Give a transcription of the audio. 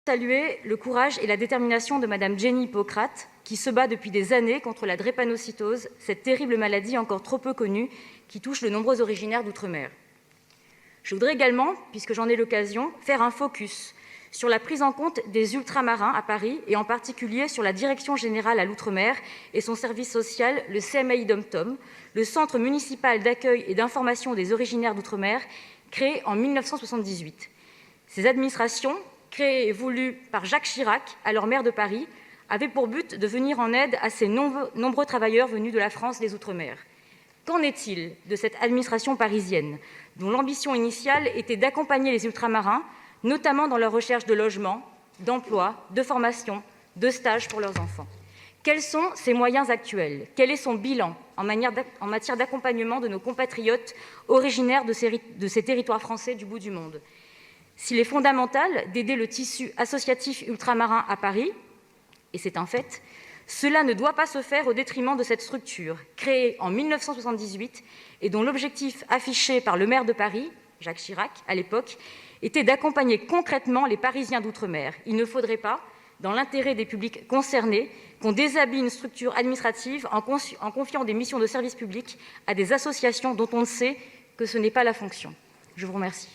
Saluer le courage et la détermination de Madame Jenny Hippocrate, qui se bat depuis des années contre la drépanocytose, cette terrible maladie encore trop peu connue qui touche de nombreux originaires d'outre-mer. Je voudrais également, puisque j'en ai l'occasion, faire un focus sur la prise en compte des ultramarins à Paris et en particulier sur la Direction générale à l'outre-mer et son service social, le CMAI DOM-TOM, le Centre municipal d'accueil et d'information des originaires d'outre-mer, créé en 1978. Ces administrations, créées et voulues par Jacques Chirac, alors maire de Paris, avaient pour but de venir en aide à ces nombreux travailleurs venus de la France des Outre-mer. Qu'en est-il de cette administration parisienne, dont l'ambition initiale était d'accompagner les ultramarins, notamment dans leur recherche de logement, d'emploi, de formation, de stage pour leurs enfants? Quels sont ses moyens actuels? Quel est son bilan en matière d'accompagnement de nos compatriotes originaires de ces territoires français du bout du monde? S'il est fondamental d'aider le tissu associatif ultramarin à Paris, et c'est un fait, cela ne doit pas se faire au détriment de cette structure, créée en 1978 et dont l'objectif affiché par le maire de Paris, Jacques Chirac, à l'époque, était d'accompagner concrètement les Parisiens d'outre-mer. Il ne faudrait pas, dans l'intérêt des publics concernés, qu'on déshabille une structure administrative en confiant des missions de service public à des associations dont on sait que ce n'est pas la fonction. Je vous remercie.